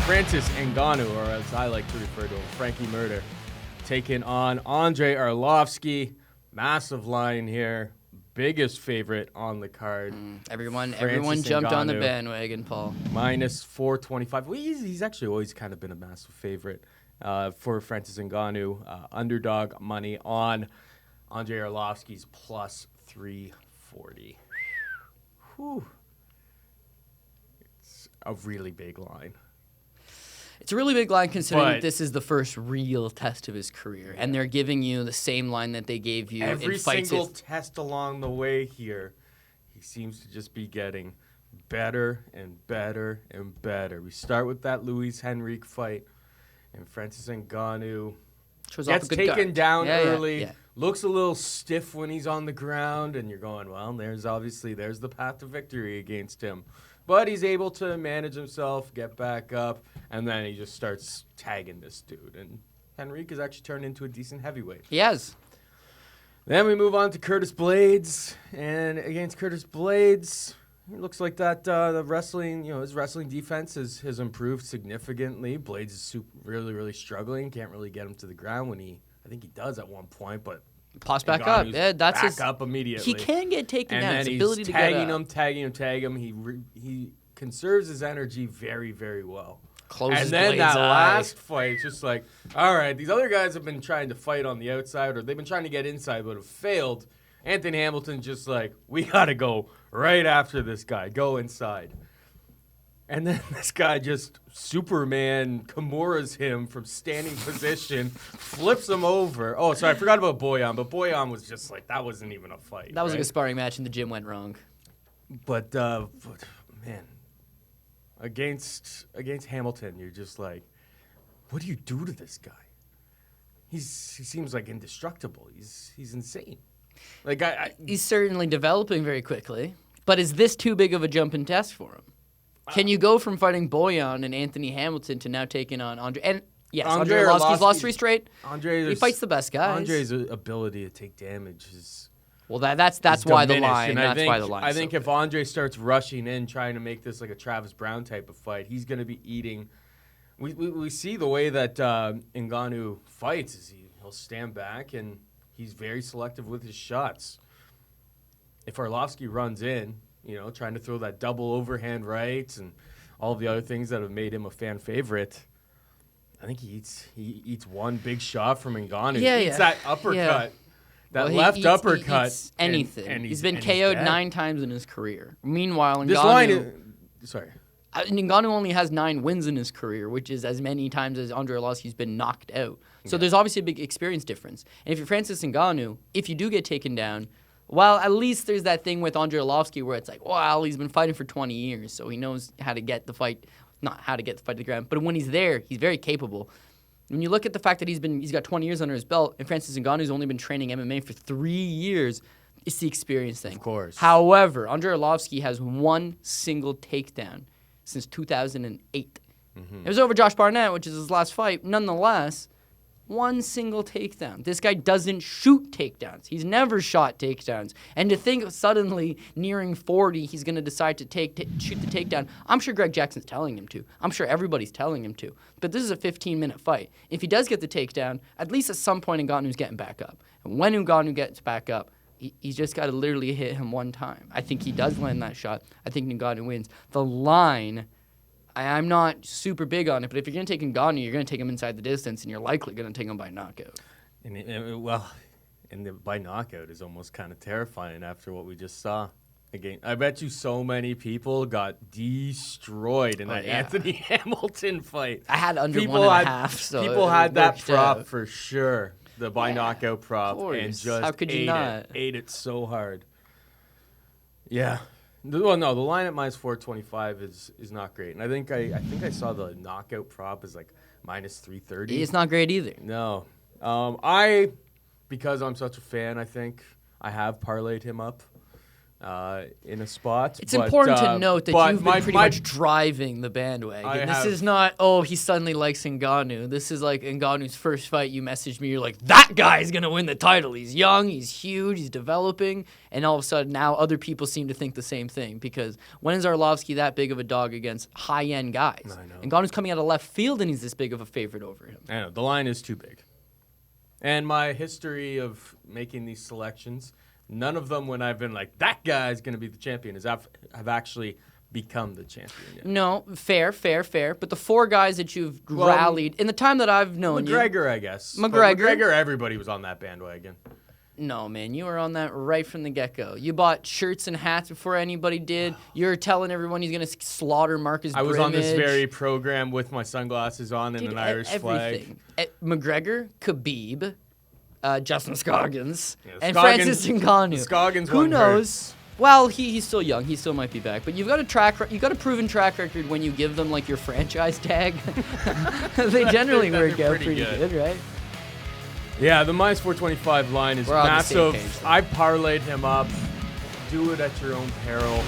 Francis Ngannou, or as I like to refer to him, Frankie Murder, taking on Andrei Arlovski. Massive line here. Biggest favorite on the card. Everyone Francis jumped on the Ngannou, bandwagon, Paul. Minus 425. Well, he's actually always kind of been a massive favorite for Francis Ngannou. Underdog money on Andrei Arlovski's plus 340. Whew. It's a really big line. It's a really big line considering But this is the first real test of his career, and they're giving you the same line that they gave you Every in fights. single test along the way here, he seems to just be getting better and better and better. We start with that Luis Henrique fight, and Francis Ngannou gets taken down early, looks a little stiff when he's on the ground, and you're going, well, there's the path to victory against him. But he's able to manage himself, get back up, and then he just starts tagging this dude. And Henrique has actually turned into a decent heavyweight. He has. Then we move on to Curtis Blades, and against Curtis Blades, it looks like that the wrestling, his wrestling defense has improved significantly. Blades is really struggling, can't really get him to the ground I think he does at one point, but Pops back up. Yeah, that's back up immediately. He can get taken down. And then His ability he's to get up. tagging him. He conserves his energy very, very well. Closes and then Blades' that eye. last fight, just like, all right, these other guys have been trying to fight on the outside, or they've been trying to get inside, but have failed. Anthony Hamilton just like, we got to go right after this guy. Go inside. And then this guy just Superman Kimura's him from standing position, flips him over. Oh, sorry, I forgot about Boyan, but Boyan was just like, that wasn't even a fight. That was like a sparring match, and the gym went wrong. But man, against Hamilton, you're just like, what do you do to this guy? He seems like indestructible. He's insane. Like He's certainly developing very quickly, but is this too big of a jump and test for him? Can you go from fighting Boyan and Anthony Hamilton to now taking on Andre? And yes, Andrei Arlovski's lost 3 straight. He fights the best guys. Andrei's ability to take damage is that's why the line. I think if Andrei starts rushing in, trying to make this like a Travis Brown type of fight, he's going to be eating. We see the way that Ngannou fights is he'll stand back and he's very selective with his shots. If Arlovski runs in, trying to throw that double overhand right and all of the other things that have made him a fan favorite, I think he eats one big shot from Ngannou. He eats that uppercut, left uppercut. Eats anything. And he's been KO'd 9 times in his career. Meanwhile, Ngannou, this line is, sorry. Ngannou only has 9 wins in his career, which is as many times as Andrei Arlovski's been knocked out. So there's obviously a big experience difference. And if you're Francis Ngannou, if you do get taken down, well, at least there's that thing with Andrei Arlovski where it's like, well, he's been fighting for 20 years, so he knows how to get the fight, not how to get the fight to the ground, but when he's there, he's very capable. When you look at the fact that he's got 20 years under his belt, and Francis Ngannou's only been training MMA for 3 years, it's the experience thing. Of course. However, Andrei Arlovski has one single takedown since 2008. It was over Josh Barnett, which is his last fight. Nonetheless, one single takedown. This guy doesn't shoot takedowns. He's never shot takedowns. And to think suddenly nearing 40, he's going to decide to shoot the takedown, I'm sure Greg Jackson's telling him to. I'm sure everybody's telling him to. But this is a 15-minute fight. If he does get the takedown, at least at some point Ngannou's getting back up. And when Ngannou gets back up, he's just got to literally hit him one time. I think he does land that shot. I think Ngannou wins. The line, I'm not super big on it, but if you're going to take Ngannou, you're going to take him inside the distance, and you're likely going to take him by knockout. And by knockout is almost kind of terrifying after what we just saw. Again, I bet you so many people got destroyed in that Anthony Hamilton fight. I had under 1.5, so people had that prop for sure, the by knockout prop, and just how could you not? Ate it so hard. Yeah. Well, no, the line at minus 425 is not great, and I think I saw the knockout prop is like minus 330. It's not great either. No, because I'm such a fan, I think I have parlayed him up. in a spot. It's important to note that you've been pretty much driving the bandwagon. This is not, he suddenly likes Ngannou. This is like Ngannou's first fight. You messaged me, you're like, that guy's going to win the title. He's young, he's huge, he's developing. And all of a sudden now other people seem to think the same thing, because when is Arlovski that big of a dog against high-end guys? I know. Ngannou's coming out of left field and he's this big of a favorite over him. I know. The line is too big. And my history of making these selections, none of them, when I've been like, that guy's going to be the champion, have actually become the champion yet. No, fair. But the 4 guys that you've rallied, in the time that I've known McGregor, I guess. McGregor, everybody was on that bandwagon. No, man, you were on that right from the get-go. You bought shirts and hats before anybody did. You're telling everyone he's going to slaughter Marcus Brimage. I was on this very program with my sunglasses on and an Irish flag. McGregor, Khabib, Justin Scoggins, and Francis Ngannou. Scoggins Who knows? Well, he's still young. He still might be back. But you've got a proven track record when you give them like your franchise tag. They generally work out pretty good, right? Yeah, the minus 425 line is massive. I parlayed him up. Do it at your own peril.